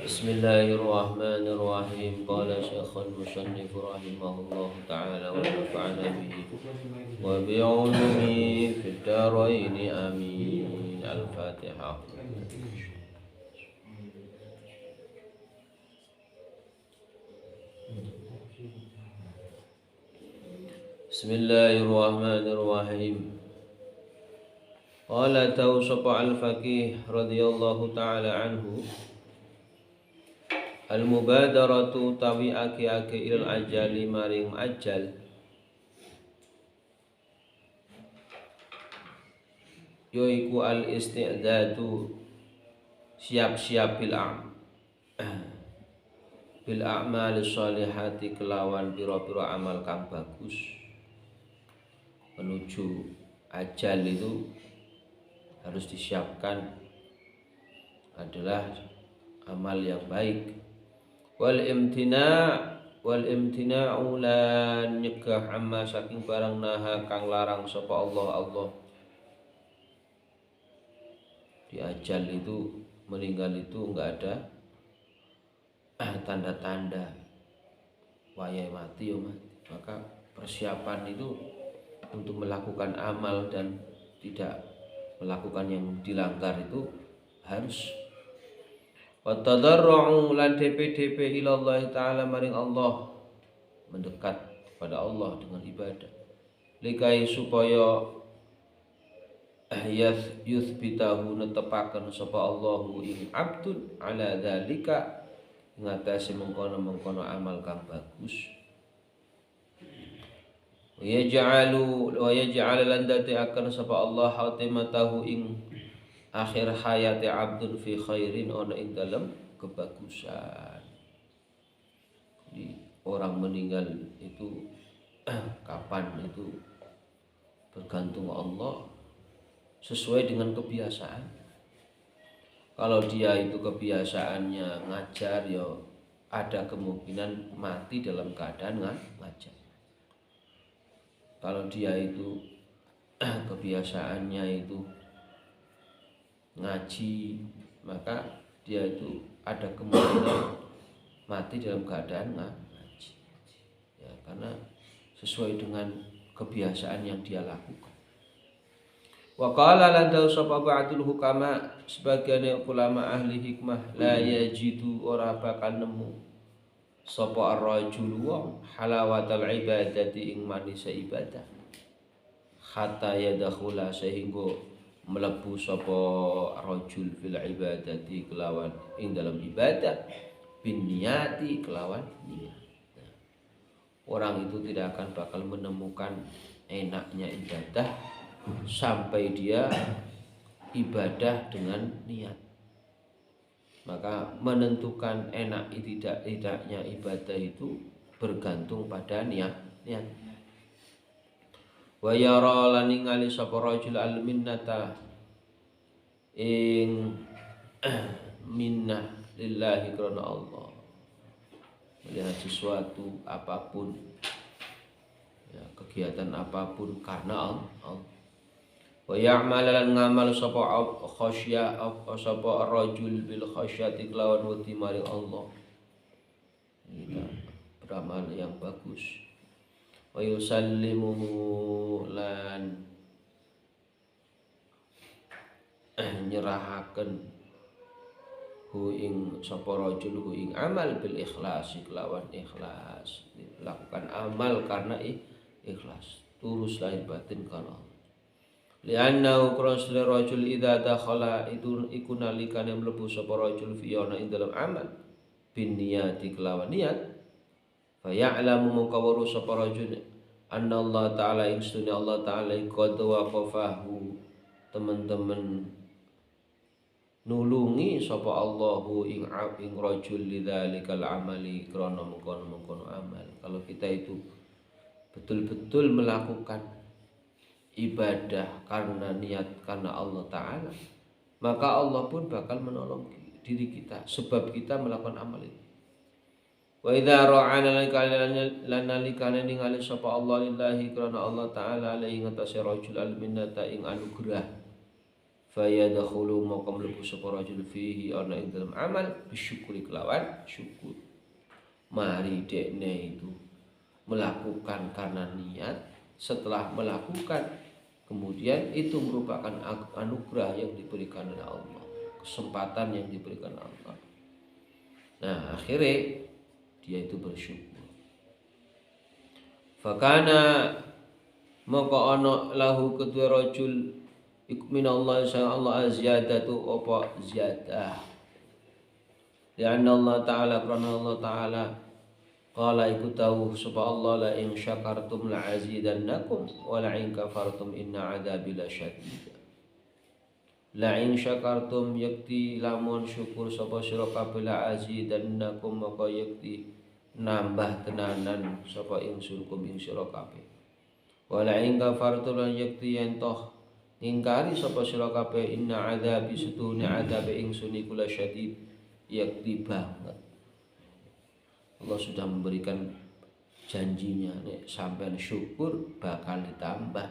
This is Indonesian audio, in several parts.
Bismillahirrahmanirrahim. Qala Syekhul Musannif rahimahullahu ta'ala wa nafa'ana bihi wa bi'ulumihi fid dharain amin. Al-Fatihah. Bismillahirrahmanirrahim. Qala tawsapa al-faqih radhiyallahu ta'ala anhu, al-mubadaratu tawi aki-aki ilal ajali maring ajal yaiku al-isti'dadu siap-siap bil a'mal sholihati kelawan pira-pira amal kang bagus. Menuju ajal itu harus disiapkan adalah amal yang baik. Wal imtina'u lan nyegah amma saking barang naha kang larang sapa Allah. Di ajal itu, meninggal itu enggak ada tanda-tanda wayai mati ya mati. Maka persiapan itu untuk melakukan amal dan tidak melakukan yang dilanggar itu harus. Wa tadarru'u lan DP ilallah ta'ala maring Allah, mendekat kepada Allah dengan ibadah, likai supaya yuthbitahu netepaken sapa Allahu ing abdun ala dzalika ngatasi mengkono amal kang bagus. Wa yaj'al lan dadi akan sapa Allah hatimatahu ing akhir hayati abdun fi khairin, ono ing dalam kebagusan. Jadi orang meninggal itu kapan itu bergantung Allah sesuai dengan kebiasaan. Kalau dia itu kebiasaannya ngajar, ya ada kemungkinan mati dalam keadaan ngajar. Kalau dia itu kebiasaannya itu ngaji, maka dia itu ada kemungkinan mati dalam keadaan ngaji, ya, karena sesuai dengan kebiasaan yang dia lakukan. Wa qala lan dawu sapa ba'dul hukama, sebagian ulama ahli hikmah, la yajidu ora bakal nemu sapa ar-rajul wa halawatal ibadati ing manisa ibadah hatta yadkhula sehingga melebu sapa rajul fil ibadati kelawan ing dalam ibadah bin niyati kelawan niat. Orang itu tidak akan bakal menemukan enaknya ibadah sampai dia ibadah dengan niat. Maka menentukan enak tidaknya ibadah itu bergantung pada niat. Wa yara lan ningali sapa rajul al minnata ing minnah lillahi karena Allah, melihat sesuatu apapun, ya, kegiatan apapun karena Allah. Wa ya'mal lan ngamal sapa khasya sapa rajul bil khasyati kelawan wedi maring Allah. Ini beramal yang bagus. Wa yusallimuhu lan nyerahaken hu ing sapa rajul hu ing amal bil ikhlas, kelawan ikhlas, lakukan amal karena ikhlas, tulus lahir batin karena Allah. Li'annahu krasli rajul idza dakhala iku nalikane mlebu sapa rajul fi ing dalam amal bin niyati kelawan niat, fa ya'lamu mukawwaru sapa rajul anna Allah ta'ala instuni Allah ta'ala qad waqafahu, teman-teman nulungi sapa Allahu ing rajul lidzalikal amali krana mengkono amal. Kalau kita itu betul-betul melakukan ibadah karena niat karena Allah Ta'ala, maka Allah pun bakal menolong diri kita sebab kita melakukan amal itu. Wa idza ra'ana lanalikana ningali sapa Allah lillahi karena Allah Ta'ala alaihi ngatasi rajul al minnata ing anugerah fayadkhulu maka mlebu sapa rajul fihi ana ing dalam amal bisyukuri kelawan syukur. Mari dekne itu melakukan karena niat, setelah melakukan kemudian itu merupakan anugerah yang diberikan oleh Allah, kesempatan yang diberikan Allah. Nah, akhirnya dia itu bersyukur. Fakana maka ana lahu kedua rajul minallah sa Allah ziyadatu apa ziyadah. Lianna Allah Ta'ala karena Allah Ta'ala qala iku tahu sapa Allah la in syakartum la azidannakum wa la in kafartum inna adzabi lasyadid. La in syakartum yakti lamun syukur sapa sira kabeh la azidannakum maka yakti nambah tenanan sapa ingsun kum ing sira kabeh. Wa la in kafartum lan yakti yen toh ingkari sapa sira kabeh inna adzabi sutune adzabe ingsun iku lasyadid yakti banget. Allah sudah memberikan janjinya, nek sampean syukur bakal ditambah,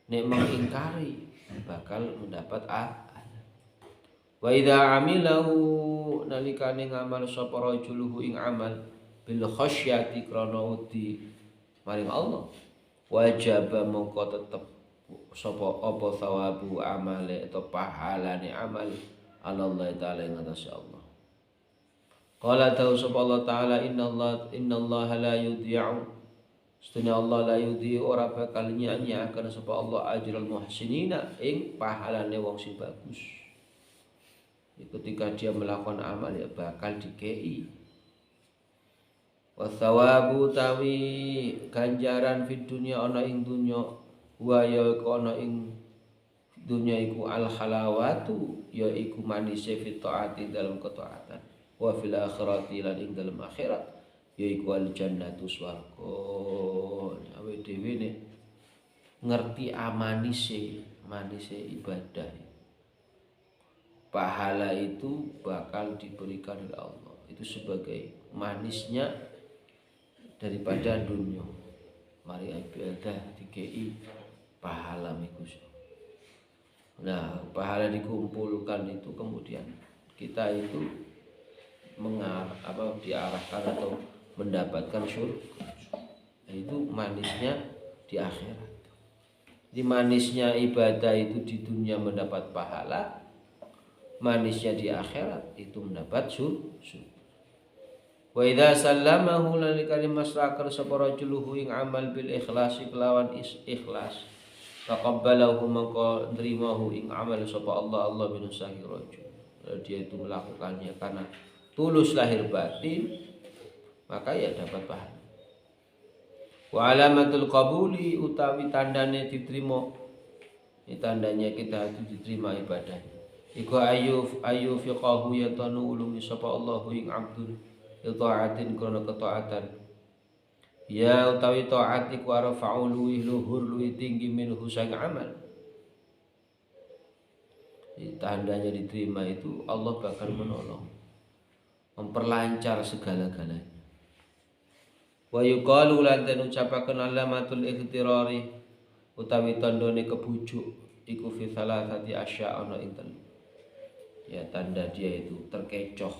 nek mengingkari bakal mendapat azab. Wa idza amilahu nalikane ngamal sapa rajuluhu ing amal bil khasyati krana wedi maring Allah, wajaba mongko tetep sapa apa thawabu amale atau pahalane amal Allah taala ing atas Allah. Qala ta'ala sapa Allah taala innallaha la yudhi'u Setuna Allah la yudhi'u ora bakal nyanyiaken sapa Allah ajral muhsinina ing pahalane wong sing bagus. Ketika dia melakukan amal ya bakal dikei. Wa thawabu tawi ganjaran fid dunya ana ing dunya wa ya ana ing dunya iku al halawatu ya iku manise fit taati dalam ketaatan. Wa fil akhirati lan ing dalam akhirat yaiku al jannatu swarga. Awake dhewe ne ngerti manise ibadah. Pahala itu bakal diberikan oleh Allah. Itu sebagai manisnya daripada dunia. Mari ibadah dikei pahala mikus. Nah, pahala dikumpulkan itu kemudian kita itu diarahkan atau mendapatkan surga. Itu manisnya di akhirat. Di manisnya ibadah itu di dunia mendapat pahala, manisnya di akhirat itu mendapat surga. Wa idza sallamahu lalikani masrakar sapa rajuluhu ing amal bil ikhlasi kelawan ikhlas. Taqabbalahu maka nrimahu ing amal sapa Allah bin sahih rajul. Dia itu melakukannya karena tulus lahir batin, maka ya dapat pahala. Wa alamatul qabuli utawi tandane diterima, ini tandanya kita itu diterima ibadah. Iku ayu fiqahu yatanu ulumi sapa Allahu ing abdun ta'atin krana ketaatan. Ya utawi taat iku arfa'u luhur tinggi minhu sang amal. Tandanya diterima itu Allah bakal menolong, memperlancar segala-galanya. Wa yuqalu lan den ucapaken alamatul ikhtirari utawi tandane kebujuk iku fi salasati asya ana ing telu. Ya tanda dia itu terkecoh.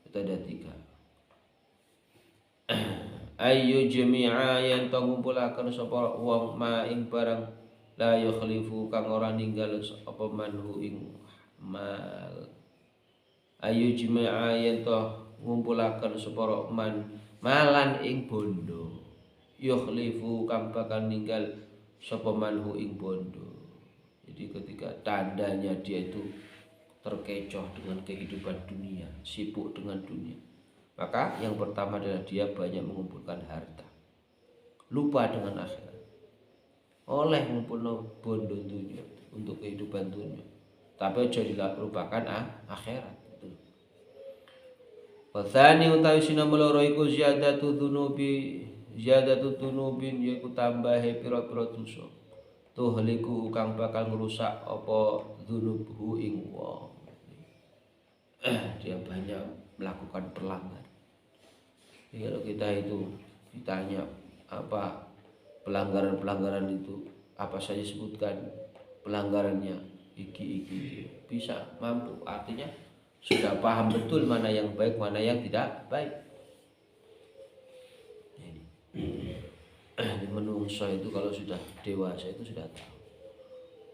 Itu ada 3. Ayu jami'a yang ngumpulaken sapa wong ma ing barang la yukhlifu kang ora ninggal apa manhu ing mal. Ayu jami'a yang ngumpulaken sapa malan ing bondo yukhlifu kang bakal ninggal sapa manhu ing bondo. Jadi ketika tandanya dia itu terkecoh dengan kehidupan dunia, sibuk dengan dunia, maka yang pertama adalah dia banyak mengumpulkan harta, lupa dengan akhirat. Oleh ngumpulno bondo dunia untuk kehidupan dunia, tapi aja dilupakan akhirat. Wasani utawi sinamel loro iku ziyadatu dzunubin yaiku tambahe pira-pira dosa. Tuhliku kang bakal ngrusak apa dzunubhu ing wong. Dia banyak melakukan pelanggaran. Kalau kita itu ditanya apa pelanggaran-pelanggaran itu apa saja sebutkan pelanggarannya, iki bisa mampu, artinya sudah paham betul mana yang baik mana yang tidak baik. Menungso itu kalau sudah dewasa itu sudah tahu,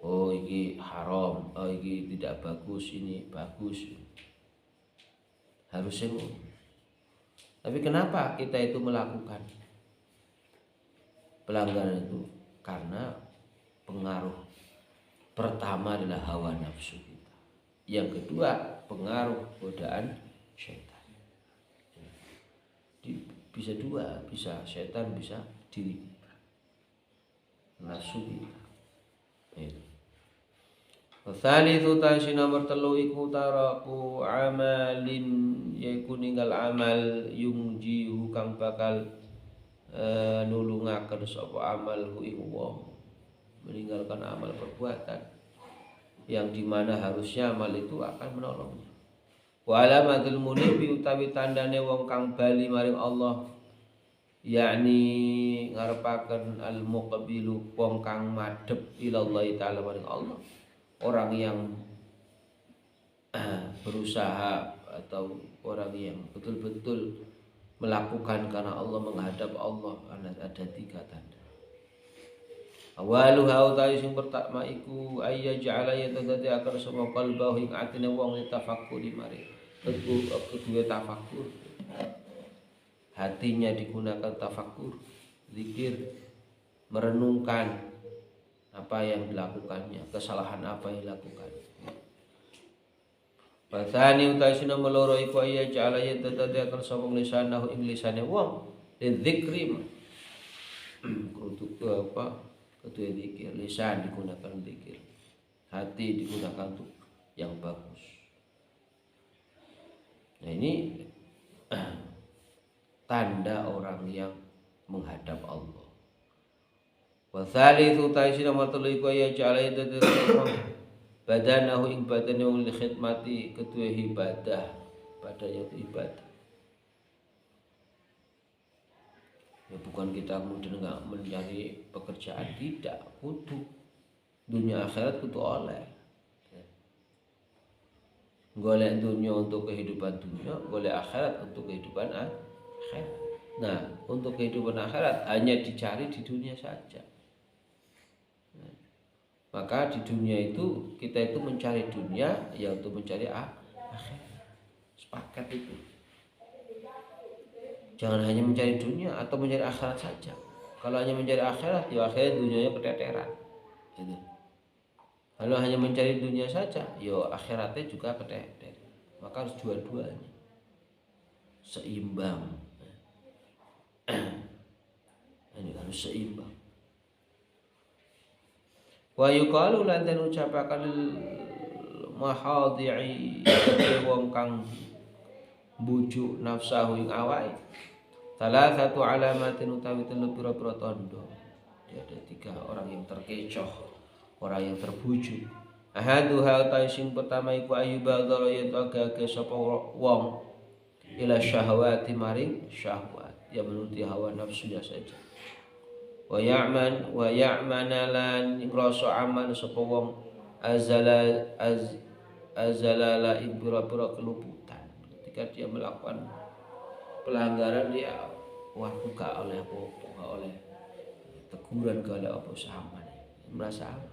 oh ini haram, oh ini tidak bagus, ini bagus, harusnya. Tapi kenapa kita itu melakukan pelanggaran itu? Karena pengaruh pertama adalah hawa nafsu kita, yang kedua pengaruh godaan syaitan. Bisa dua, bisa syaitan, bisa diri nafsu kita. Tsalitsu tashi nomor 3 iku taraku amalin, yaiku ninggal amal yungjihu kang bakal nulungaken sapa amal hu ing wong, meninggalkan amal perbuatan yang dimana harusnya amal itu akan menolongnya. Wa alamatul munibi utawi tandane wong kang bali maring Allah, yakni ngarepaken al muqbilu wong kang madhep ilallahi taala maring Allah, orang yang berusaha atau orang yang betul-betul melakukan karena Allah, menghadap Allah. Ada 3 tanda. Awaluha utawi sing pertama iku ayya ja'ala yatadati akar sapa qalbahu ing atine wong tafakkuri mari kedua tafakkur, hatinya digunakan tafakkur, zikir, merenungkan apa yang dilakukannya, kesalahan apa yang dilakukan. Fatani utawi sing nomor 2 iku ayya ja'ala yatadati akar sapa lisanahu ing lisane wong dzikri untuk apa? Kedua zikir, lisan digunakan zikir, hati digunakan untuk yang bagus. Nah ini tanda orang yang menghadap Allah. Wa tsalitsu taisi nomor 3 iku ya ja'ala badanahu ing badane wong li khidmati, kedua ibadah, pada yaitu ibadah. Ya, bukan kita kemudian enggak mencari pekerjaan, tidak, kudu dunia akhirat kudu oleh. Golek dunia untuk kehidupan dunia, golek akhirat untuk kehidupan akhirat. Nah, untuk kehidupan akhirat hanya dicari di dunia saja. Nah, maka di dunia itu kita itu mencari dunia ya untuk mencari akhirat. Sepakat itu. Jangan hanya mencari dunia atau mencari akhirat saja. Kalau hanya mencari akhirat, ya akhirnya dunianya keteteran. Gitu. Kalau hanya mencari dunia saja, ya akhiratnya juga keteter. Maka harus dua-duanya seimbang. Ini harus seimbang. Wa yuqalu lan den ucapaken mahadhi'i wong kang bujuk nafsahu ing awake. Salah satu alamatin utawi telu pira-pira tondo. Dia ada 3 orang yang terkecoh, orang yang terbujuk. Ahaduha ta sing pertama iku ayyubadzara yen agake sapa wong ila syahwati maring syahwat, ya menuruti hawa nafsunya saja. Wa ya'mana lan ngrasa aman sapa wong azalala ing pira-pira keluputan. Ketika dia melakukan pelanggaran, dia buka oleh apa-apa, gak oleh teguran, gak oleh apa saman, merasa aman.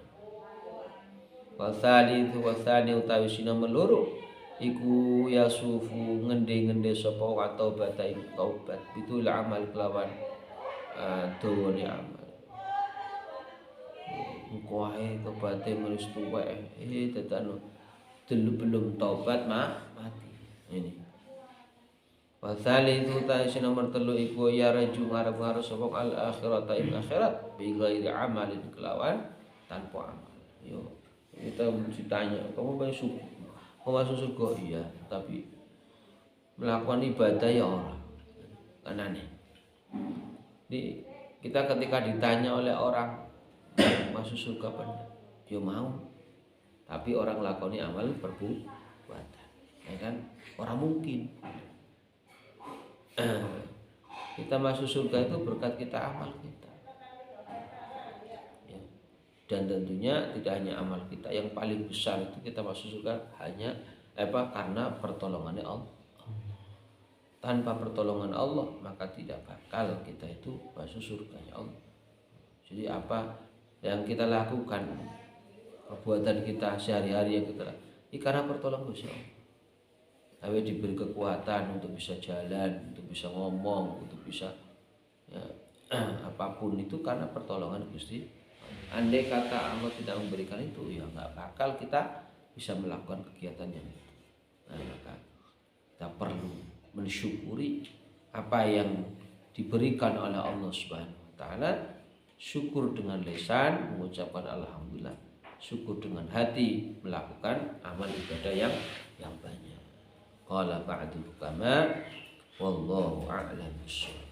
Wasani utawi sina meloro iku yasufu ngende-ngende sapa wa taubat ing taubat bitul amal kelawan dawane amal. Engko ae tobaté menis tuwek dadano belum taubat mati. Ini wasali itu taisi nomor 3 iku ya raju ngarep-ngarep sapa al akhirat ing akhirat bi ghairi amalin kelawan tanpa amal. Yo kita ditanya, kamu pengen surga, kamu masuk surga? Iya, tapi melakukan ibadah ya orang kan aneh. Di kita ketika ditanya oleh orang masuk surga apa enggak, ya mau, tapi orang lakoni amal perbuatan, ya kan? Orang mungkin. Kita masuk surga itu berkat kita amal kita. Ya. Dan tentunya tidak hanya amal kita, yang paling besar itu kita masuk surga hanya karena pertolongannya Allah. Tanpa pertolongan Allah maka tidak bakal kita itu masuk surganya Allah. Jadi apa yang kita lakukan, perbuatan kita sehari-hari yang kita lakukan, ini karena pertolongan Gusti Allah. Kami diberi kekuatan untuk bisa jalan, untuk bisa ngomong, untuk bisa ya, apapun itu karena pertolongan Gusti. Andai kata Allah tidak memberikan itu, ya nggak bakal kita bisa melakukan kegiatan yang itu. Nah, maka kita perlu mensyukuri apa yang diberikan oleh Allah Subhanahu wa taala. Syukur dengan lisan mengucapkan alhamdulillah, syukur dengan hati melakukan amal ibadah yang banyak. Qala ba'du kama wallahu a'lam bissawab.